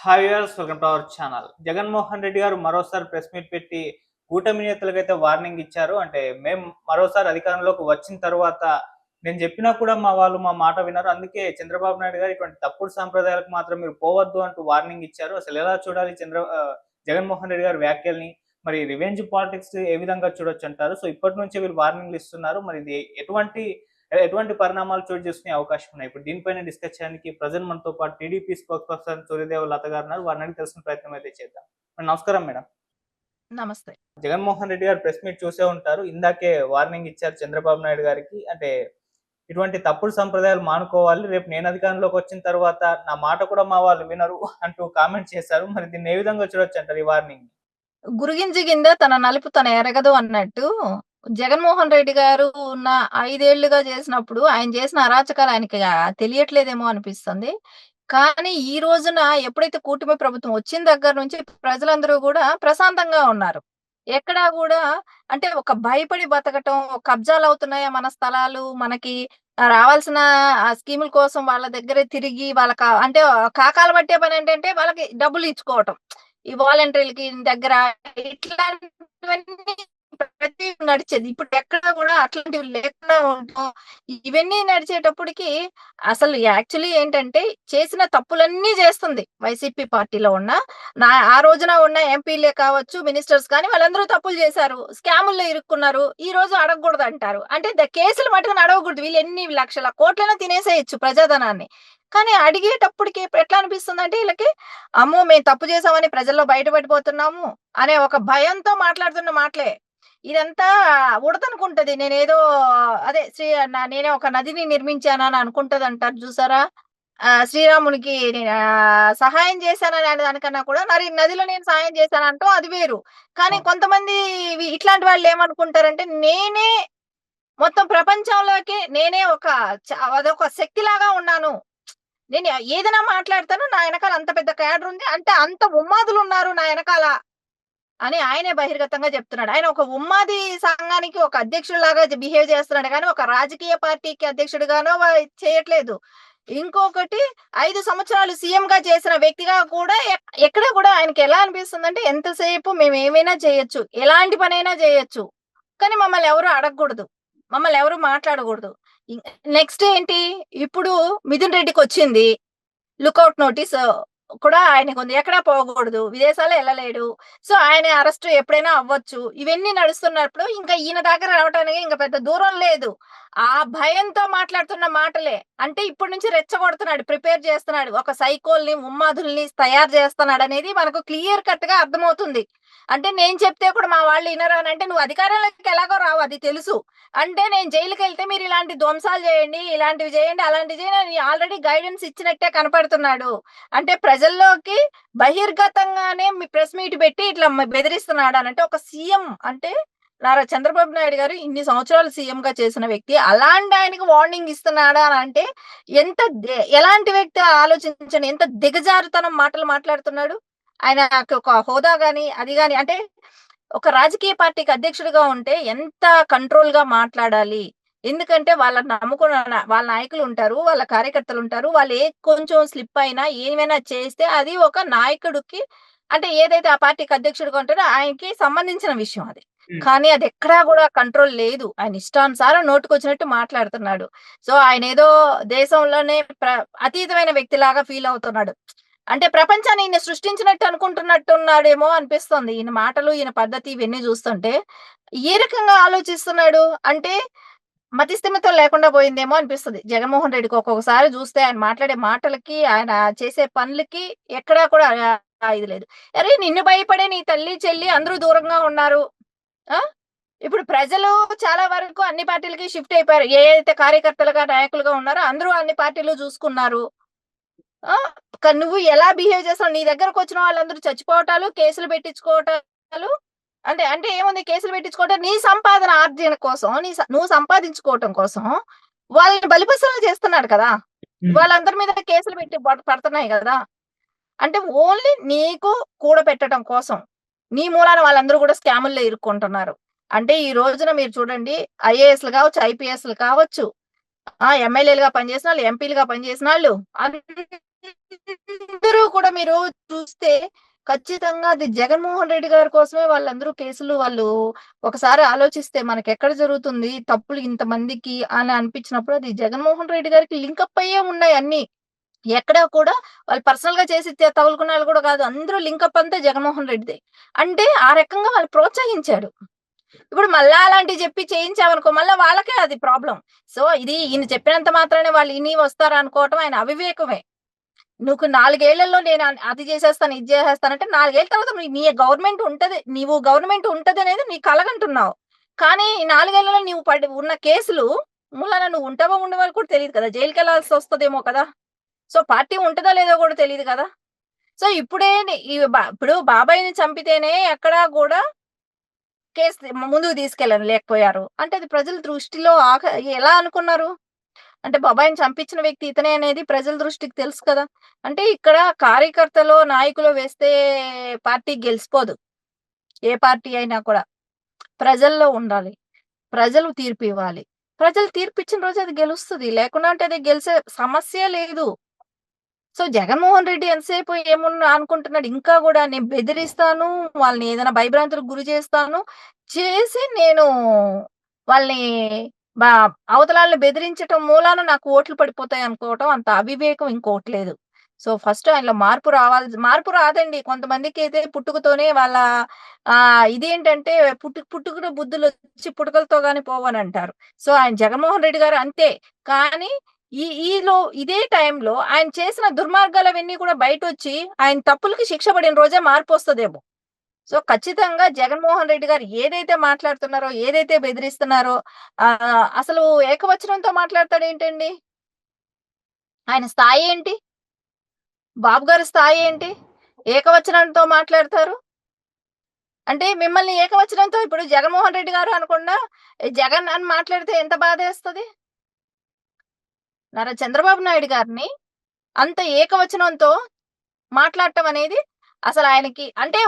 Hi viewers, welcome to our channel. Jaganmohan Reddy గారు మరోసారి press meet పెట్టి కూటమి నేతలకైతే వార్నింగ్ ఇచ్చారు. అంటే మేము మరోసారి అధికారంలోకి వచ్చిన తర్వాత నేను చెప్పినా కూడా మా వాళ్ళు మా మాట వినరు. అందుకే చంద్రబాబు నాయుడు గారు ఇటువంటి తప్పుడు సాంప్రదాయాలకు మాత్రం మీరు పోవద్దు అంటూ వార్నింగ్ ఇచ్చారు. అసలు ఎలా చూడాలి జగన్మోహన్ రెడ్డి గారి వ్యాఖ్యల్ని? మరి రివెంజ్ పాలిటిక్స్ ఏ విధంగా చూడొచ్చు అంటారు? సో ఇప్పటి నుంచే వీళ్ళు వార్నింగ్లు ఇస్తున్నారు. మరి ఇది ఎటువంటి ఎటువంటి పరిణామాలు చోటు చేసుకునే అవకాశం ఉన్నాయి? ఇప్పుడు దీనిపైన డిస్కస్ చేయడానికి ప్రజెంట్ మనతో పాటు టీడీపీ స్పోక్స్ పర్సన్ సూర్యదేవ లత గారు ఉన్నారు. వారిని అడిగి తెలుసుకునే ప్రయత్నం అయితే చేద్దాం. నమస్కారం మేడం. నమస్తే. జగన్మోహన్ రెడ్డి గారు ప్రెస్ మీట్ చూసే ఉంటారు. ఇందాకే వార్నింగ్ ఇచ్చారు చంద్రబాబు నాయుడు గారికి. అంటే ఇటువంటి తప్పుడు సంప్రదాయాలు మానుకోవాలి, రేపు నేను అధికారంలోకి వచ్చిన తర్వాత నా మాట కూడా మా వాళ్ళు వినరు అంటూ కామెంట్ చేశారు. మరి దీన్ని ఏ విధంగా చూడొచ్చు అంటారు ఈ వార్నింగ్? గురిగింజ గింద తన నలుపు తన ఎరగదు అన్నట్టు జగన్మోహన్ రెడ్డి గారు ఉన్న 5 ఏళ్లుగా చేసినప్పుడు ఆయన చేసిన అరాచకాలు ఆయనకి తెలియట్లేదేమో అనిపిస్తుంది. కానీ ఈ రోజున ఎప్పుడైతే కూటమి ప్రభుత్వం వచ్చిన దగ్గర నుంచి ప్రజలందరూ కూడా ప్రశాంతంగా ఉన్నారు. ఎక్కడా గూడా అంటే ఒక భయపడి బతకటం, కబ్జాలవుతున్నాయా మన స్థలాలు, మనకి రావాల్సిన స్కీముల కోసం వాళ్ళ దగ్గరే తిరిగి అంటే కాకాలు పట్టే పనేంటంటే వాళ్ళకి డబ్బులు ఇచ్చుకోవటం. ఈ వాలంటీర్లకి దగ్గర ఇట్లాంటివన్నీ ప్రతి నడిచేది. ఇప్పుడు ఎక్కడ కూడా అట్లాంటివి లేకుండా ఉండటం, ఇవన్నీ నడిచేటప్పటికి అసలు యాక్చువల్లీ ఏంటంటే చేసిన తప్పులన్నీ చేస్తుంది వైసీపీ పార్టీలో ఉన్న ఆ రోజున ఉన్న ఎంపీలే కావచ్చు, మినిస్టర్స్ కానీ వాళ్ళందరూ తప్పులు చేశారు, స్కాముల్లో ఇరుక్కున్నారు. ఈ రోజు అడగకూడదు అంటారు. అంటే కేసులు మటుకు అడగకూడదు. వీళ్ళు ఎన్ని లక్షల కోట్లైనా తినేసేయచ్చు ప్రజాధనాన్ని. కానీ అడిగేటప్పటికి ఎట్లా అనిపిస్తుంది అంటే వీళ్ళకి, అమ్మో మేము తప్పు చేసామని ప్రజల్లో బయటపడిపోతున్నాము అనే ఒక భయంతో మాట్లాడుతున్న మాటలే. ఇదంతా ఉడతనుకుంటది. నేనేదో అదే నేనే ఒక నదిని నిర్మించానని అనుకుంటది అంటారు చూసారా? శ్రీరామునికి సహాయం చేశానని అనే దానికన్నా కూడా నదిలో నేను సహాయం చేశానంటూ అది వేరు. కానీ కొంతమంది ఇట్లాంటి వాళ్ళు ఏమనుకుంటారంటే నేనే మొత్తం ప్రపంచంలోకి నేనే అదొక శక్తిలాగా ఉన్నాను. నేను ఏదైనా మాట్లాడతాను, నా వెనకాల అంత పెద్ద క్యాడర్ ఉంది, అంటే అంత ఉన్మాదులు ఉన్నారు నా వెనకాల అని ఆయనే బహిర్గతంగా చెప్తున్నాడు. ఆయన ఒక ఉమ్మాది సంఘానికి ఒక అధ్యక్షుడిలాగా బిహేవ్ చేస్తున్నాడు కానీ ఒక రాజకీయ పార్టీకి అధ్యక్షుడిగానో చేయట్లేదు. ఇంకొకటి 5 సంవత్సరాలు సీఎం గా చేసిన వ్యక్తిగా కూడా ఎక్కడ కూడా ఆయనకి ఎలా అనిపిస్తుందంటే ఎంతసేపు మేము ఏమైనా చేయొచ్చు, ఎలాంటి పనైనా చేయొచ్చు, కానీ మమ్మల్ని ఎవరు అడగకూడదు, మమ్మల్ని ఎవరు మాట్లాడకూడదు. నెక్స్ట్ ఏంటి, ఇప్పుడు మిథున్ రెడ్డికి వచ్చింది లుకౌట్ నోటీస్ కూడా ఆయనకు ఉంది. ఎక్కడా పోకూడదు, విదేశాలు వెళ్ళలేడు, సో ఆయన అరెస్ట్ ఎప్పుడైనా అవ్వచ్చు. ఇవన్నీ నడుస్తున్నప్పుడు ఇంకా ఈయన దగ్గర రావడానికి ఇంకా పెద్ద దూరం లేదు. ఆ భయంతో మాట్లాడుతున్న మాటలే. అంటే ఇప్పటి నుంచి రెచ్చగొడుతున్నాడు, ప్రిపేర్ చేస్తున్నాడు, ఒక సైకోల్ని ఉన్మాదుల్ని తయారు చేస్తున్నాడు అనేది మనకు క్లియర్ కట్ గా అర్థమవుతుంది. అంటే నేను చెప్తే కూడా మా వాళ్ళు వినరు అని అంటే, నువ్వు అధికారంలోకి ఎలాగో రావు అది తెలుసు. అంటే నేను జైలుకి వెళ్తే మీరు ఇలాంటి ధ్వంసాలు చేయండి, ఇలాంటివి చేయండి, అలాంటివి చేయండి ఆల్రెడీ గైడెన్స్ ఇచ్చినట్టే కనపడుతున్నాడు. అంటే ప్రజల్లోకి బహిర్గతంగానే మీ ప్రెస్ మీట్ పెట్టి ఇట్లా బెదిరిస్తున్నాడు అని అంటే, ఒక సీఎం అంటే నారా చంద్రబాబు నాయుడు గారు ఇన్ని సంవత్సరాలు సీఎం గా చేసిన వ్యక్తి అలాంటి ఆయనకి వార్నింగ్ ఇస్తున్నాడా అని అంటే ఎలాంటి వ్యక్తి ఆలోచించండి, ఎంత దిగజారుతనం మాటలు మాట్లాడుతున్నాడు. ఆయన ఒక హోదా గాని అది గాని, అంటే ఒక రాజకీయ పార్టీకి అధ్యక్షుడిగా ఉంటే ఎంత కంట్రోల్ గా మాట్లాడాలి. ఎందుకంటే వాళ్ళని నమ్ముకున్న వాళ్ళ నాయకులు ఉంటారు, వాళ్ళ కార్యకర్తలు ఉంటారు. వాళ్ళు కొంచెం స్లిప్ అయినా ఏమైనా చేస్తే అది ఒక నాయకుడికి, అంటే ఏదైతే ఆ పార్టీకి అధ్యక్షుడిగా ఉంటారో ఆయనకి సంబంధించిన విషయం అది. కానీ అది ఎక్కడా కూడా కంట్రోల్ లేదు. ఆయన ఇష్టానుసారం నోటుకొచ్చినట్టు మాట్లాడుతున్నాడు. సో ఆయన ఏదో దేశంలోనే అతీతమైన వ్యక్తిలాగా ఫీల్ అవుతున్నాడు. అంటే ప్రపంచాన్ని ఈయన సృష్టించినట్టు అనుకుంటున్నట్టున్నాడేమో అనిపిస్తుంది. ఈయన మాటలు, ఈయన పద్ధతి ఇవన్నీ చూస్తుంటే ఏ రకంగా ఆలోచిస్తున్నాడు అంటే మతిస్థిమితం లేకుండా పోయిందేమో అనిపిస్తుంది జగన్మోహన్ రెడ్డికి. ఒక్కొక్కసారి చూస్తే ఆయన మాట్లాడే మాటలకి, ఆయన చేసే పనులకి ఎక్కడా కూడా ఇది లేదు. అరే నిన్ను భయపడే నీ తల్లి చెల్లి అందరూ దూరంగా ఉన్నారు. ఇప్పుడు ప్రజలు చాలా వరకు అన్ని పార్టీలకి షిఫ్ట్ అయిపోయారు. ఏ అయితే కార్యకర్తలుగా నాయకులుగా ఉన్నారో అందరూ అన్ని పార్టీలు చూసుకున్నారు. నువ్వు ఎలా బిహేవ్ చేస్తావు? నీ దగ్గరకు వచ్చిన వాళ్ళందరూ చచ్చిపోవటాలు, కేసులు పెట్టించుకోవటాలు. అంటే అంటే ఏముంది, కేసులు పెట్టించుకోవటం నీ సంపాదన ఆర్జన కోసం, నువ్వు సంపాదించుకోవటం కోసం వాళ్ళని బలిపశులు చేస్తున్నాడు కదా. వాళ్ళందరి మీద కేసులు పెట్టి పడుతున్నాయి కదా. అంటే ఓన్లీ నీకు కూడబెట్టడం కోసం నీ మూలాన వాళ్ళందరూ కూడా స్కాముల్లో ఇరుక్కుంటున్నారు. అంటే ఈ రోజున మీరు చూడండి, ఐఏఎస్లు కావచ్చు, ఐపీఎస్లు కావచ్చు, ఎమ్మెల్యేలుగా పనిచేసిన వాళ్ళు, ఎంపీలుగా పనిచేసిన వాళ్ళు అందరూ కూడా మీరు చూస్తే ఖచ్చితంగా అది జగన్మోహన్ రెడ్డి గారి కోసమే వాళ్ళందరూ కేసులు వాళ్ళు ఒకసారి ఆలోచిస్తే మనకెక్కడ జరుగుతుంది తప్పులు ఇంతమందికి అని అనిపించినప్పుడు అది జగన్మోహన్ రెడ్డి గారికి లింకప్ అయ్యే ఉన్నాయి అన్ని. ఎక్కడ కూడా వాళ్ళు పర్సనల్ గా చేసి తగులుకున్న వాళ్ళు కూడా కాదు. అందరూ లింకప్ అంతా జగన్మోహన్ రెడ్డిదే. అంటే ఆ రకంగా వాళ్ళు ప్రోత్సహించాడు. ఇప్పుడు మళ్ళా అలాంటివి చెప్పి చేయించామనుకో మళ్ళా వాళ్ళకే అది ప్రాబ్లం. సో ఇది ఈయన చెప్పినంత మాత్రానే వాళ్ళు ఇని వస్తారు అనుకోవటం ఆయన అవివేకమే. నువ్వు 4 ఏళ్లలో నేను అది చేసేస్తాను, ఇది చేసేస్తానంటే 4 ఏళ్ల తర్వాత నీ గవర్నమెంట్ ఉంటది. నీవు గవర్నమెంట్ ఉంటదనేది నీ కలగంటున్నావు. కానీ ఈ 4 ఏళ్లలో నీవు ఉన్న కేసులు మూలాన నువ్వు ఉంటావో ఉండవో కూడా తెలీదు కదా! జైలుకెళ్లాల్సి వస్తదేమో కదా! సో పార్టీ ఉంటదో లేదో కూడా తెలీదు కదా! సో ఇప్పుడే ఇప్పుడు బాబాయిని చంపితేనే ఎక్కడా కూడా కేసు ముందుకు లేకపోయారు. అంటే అది ప్రజల దృష్టిలో ఎలా అనుకున్నారు? అంటే బాబాయిని చంపించిన వ్యక్తి ఇతనే అనేది ప్రజల దృష్టికి తెలుసు కదా! అంటే ఇక్కడ కార్యకర్తలో, నాయకులో వేస్తే పార్టీ గెలిసిపోదు. ఏ పార్టీ అయినా కూడా. ప్రజల్లో ఉండాలి. ప్రజలు తీర్పు ఇవ్వాలి. ప్రజలు తీర్పిచ్చిన రోజు అది గెలుస్తది. లేకుండా అంటే అది గెలిసే సమస్యే లేదు. సో జగన్మోహన్ రెడ్డి ఎంతసేపు ఏమున్నా అనుకుంటున్నాడు ఇంకా కూడా నేను బెదిరిస్తాను, వాళ్ళని ఏదైనా భయభ్రాంతులకు గురి చేస్తాను, చేసి నేను వాళ్ళని బా అవతలాల్ని బెదిరించటం మూలాన నాకు ఓట్లు పడిపోతాయి అనుకోవటం అంత అవివేకం ఇంకోటి లేదు. సో ఫస్ట్ ఆయనలో మార్పు రాదండి. కొంతమందికైతే పుట్టుకతోనే వాళ్ళ ఇదేంటంటే పుట్టుకతో బుద్ధులొచ్చి పుడకలతో గాని పోవనంటారు. సో ఆయన జగన్మోహన్ రెడ్డి గారు అంతే. కానీ ఇదే టైంలో ఆయన చేసిన దుర్మార్గాలవన్నీ కూడా బయటొచ్చి ఆయన తప్పులకి శిక్ష పడిన రోజే మార్పొస్తదేమో. సో ఖచ్చితంగా జగన్మోహన్ రెడ్డి గారు ఏదైతే మాట్లాడుతున్నారో, ఏదైతే బెదిరిస్తున్నారో అసలు ఏకవచనంతో మాట్లాడతాడేంటండి? ఆయన స్థాయి ఏంటి? బాబు గారి స్థాయి ఏంటి? ఏకవచనంతో మాట్లాడతారు. అంటే మిమ్మల్ని ఏకవచనంతో ఇప్పుడు జగన్మోహన్ రెడ్డి గారు అనకుండా జగన్ అని మాట్లాడితే ఎంత బాధేస్తది? చంద్రబాబు నాయుడు గారిని అంత ఏకవచనంతో మాట్లాడటం అనేది అసలు ఆయనకి అంటే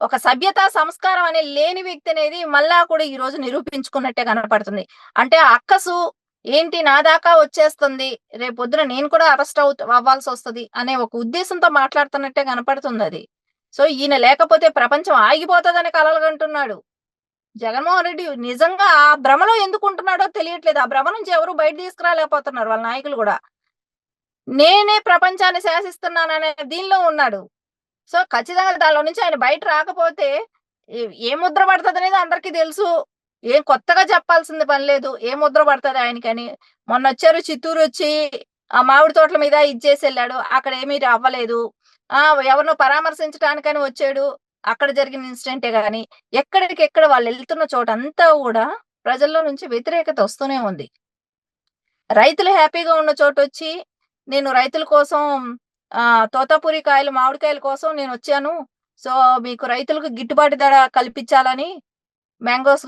ఒక సభ్యత, సంస్కారం అనే లేని వ్యక్తి అనేది మళ్ళా కూడా ఈ రోజు నిరూపించుకున్నట్టే కనపడుతుంది. అంటే అక్కసు ఏంటి నా దాకా వచ్చేస్తుంది, రేపొద్దున నేను కూడా అరెస్ట్ అవ్వాల్సి వస్తది అనే ఒక ఉద్దేశంతో మాట్లాడుతున్నట్టే కనపడుతుంది అది. సో ఈయన లేకపోతే ప్రపంచం ఆగిపోతదని కలలుగంటున్నాడు. జగన్మోహన్ రెడ్డి నిజంగా ఆ భ్రమలో ఎందుకుంటున్నాడో తెలియట్లేదు. ఆ భ్రమ నుంచి ఎవరు బయట తీసుకురాలేకపోతున్నారు వాళ్ళ నాయకులు కూడా. నేనే ప్రపంచాన్ని శాసిస్తున్నాననే దీనిలో ఉన్నాడు. సో ఖచ్చితంగా దానిలో నుంచి ఆయన బయట రాకపోతే ఏ ముద్ర పడతదనేది అందరికీ తెలుసు. ఏం కొత్తగా చెప్పాల్సింది పని లేదు. ఏ ముద్ర పడతది ఆయనకని. మొన్నొచ్చారు చిత్తూరొచ్చి ఆ మామిడి తోటల మీద ఇచ్చేసెళ్ళాడు. అక్కడ ఏమీ అవ్వలేదు. ఎవరినో పరామర్శించటానికని వచ్చాడు. అక్కడ జరిగిన ఇన్సిడెంటే గాని, ఎక్కడికెక్కడ వాళ్ళెళ్తున్న చోటంతా గూడా ప్రజల్లో నుంచి వ్యతిరేకత వస్తూనే ఉంది. రైతులు హ్యాపీగా ఉన్న చోటొచ్చి, నేను రైతుల కోసం తోతాపురి కాయలు, మామిడికాయల కోసం నేనొచ్చాను. సో, మీకు రైతులకు గిట్టుబాటు ధర కల్పించాలని మ్యాంగోస్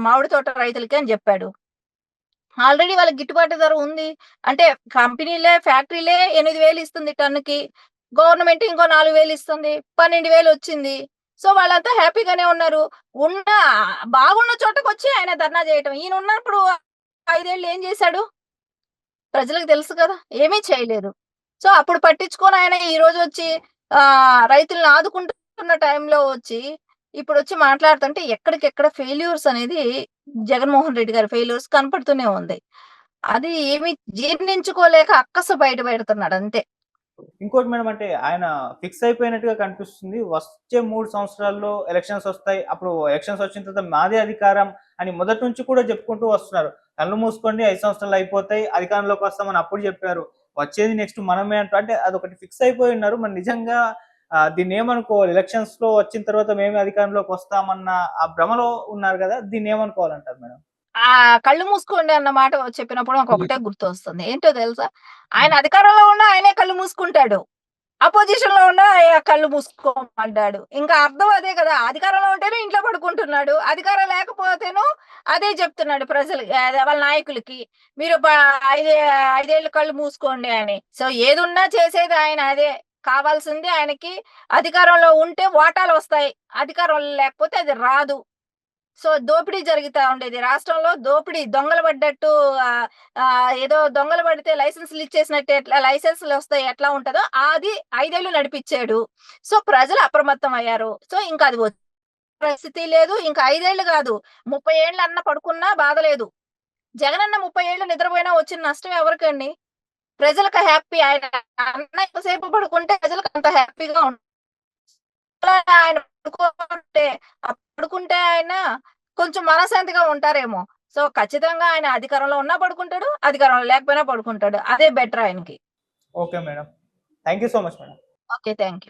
మామిడి తోట రైతులకి అని జెప్పాడు. ఆల్రెడీ వాళ్ళకి గిట్టుబాటు ధర ఉంది. అంటే ఫ్యాక్టరీలే 8,000 ఇస్తుంది టన్నుకి. గవర్నమెంట్ ఇంకో 4,000 ఇస్తుంది. 12,000 వచ్చింది. సో, వాళ్ళంతా హ్యాపీగానే ఉన్నారు. బాగున్న చోటకొచ్చి ఆయన ధర్నా చేయటం. ఈయన ఉన్నప్పుడు 5 ఏళ్ళు ఏం చేశాడు? ప్రజలకు తెలుసు కదా! ఏమీ చేయలేదు. సో, అప్పుడు పట్టించుకొని ఆయన ఈరోజు వచ్చి రైతుల్ని ఆదుకుంటున్న టైంలో వచ్చి, ఇప్పుడొచ్చి మాట్లాడుతుంటే ఎక్కడికెక్కడ ఫెయిల్యూర్స్ అనేది జగన్మోహన్ రెడ్డి గారి ఫెయిల్యూర్స్ కనపడుతూనే ఉంది. అది ఏమి జీర్ణించుకోలేక అక్కసు బయట పెడుతున్నాడు అంతే. ఇంకోటి మేడం అంటే ఆయన ఫిక్స్ అయిపోయినట్టుగా కనిపిస్తుంది. వచ్చే 3 సంవత్సరాల్లో ఎలక్షన్స్ వస్తాయి. అప్పుడు ఎలక్షన్స్ వచ్చిన తర్వాత మాదే అధికారం అని మొదటి నుంచి కూడా చెప్పుకుంటూ వస్తున్నారు. కళ్ళు మూసుకోండి 5 సంవత్సరాలు అయిపోతాయి. అధికారంలోకి వస్తామని అప్పుడు చెప్పారు. వచ్చేది నెక్స్ట్ మనమే అంటే అదొకటి ఫిక్స్ అయిపోయి ఉన్నారు. మరి నిజంగా దీన్ని ఏమనుకోవాలి? ఎలక్షన్స్‌లో వచ్చిన తర్వాత మేమే అధికారంలోకి వస్తామన్న ఆ భ్రమలో ఉన్నారు కదా! దీన్ని ఏమనుకోవాలంటారు మేడం? కళ్ళు మూసుకోండి అన్న మాట చెప్పినప్పుడు నాకొకటే గుర్తొస్తుంది. ఏంటో తెలుసా? ఆయన అధికారంలో ఉన్నా ఆయనే కళ్ళు మూసుకుంటాడు. అపోజిషన్ లో ఉన్నా కళ్ళు మూసుకోమంటాడు. ఇంకా అర్థం అదే కదా! అధికారంలో ఉంటేనే ఇంట్లో పడుకుంటున్నాడు. అధికారం లేకపోతేను అదే చెప్తున్నాడు ప్రజలకి వాళ్ళ నాయకులకి. మీరు 5 ఏళ్ళు కళ్ళు మూసుకోండి అని. సో ఏదున్నా చేసేది ఆయన అదే. కావాల్సింది ఆయనకి అధికారంలో ఉంటే ఓటాలొస్తాయి. అధికారంలో లేకపోతే అది రాదు. సో దోపిడీ జరుగుతా ఉండేది రాష్ట్రంలో. దోపిడీ దొంగలు పడ్డట్టు ఏదో దొంగలు పడితే లైసెన్సులు ఇచ్చేసినట్టు ఎట్లా లైసెన్సులు వస్తాయి ఎట్లా ఉంటదో అది 5 ఏళ్ళు నడిపిచ్చాడు. సో ప్రజలు అప్రమత్తం అయ్యారు. సో ఇంకా అది వచ్చే పరిస్థితి లేదు. ఇంకా 5 ఏళ్ళు కాదు 30 ఏళ్ళు అన్న పడుకున్నా బాధ లేదు. జగనన్న 30 ఏళ్ళు నిద్రపోయినా వచ్చిన నష్టం ఎవరికండి? ప్రజలకు హ్యాపీ. ఆయన అన్న ఎంతసేపు పడుకుంటే ప్రజలకు అంత హ్యాపీగా ఆయన పడుకుంటే ఆయన కొంచెం మనశ్శాంతిగా ఉంటారేమో. సో ఖచ్చితంగా ఆయన అధికారంలో ఉన్నా పడుకుంటాడు, అధికారంలో లేకపోయినా పడుకుంటాడు. అదే బెటర్ ఆయనకి. Okay madam. Thank you so much madam. Okay. Thank you.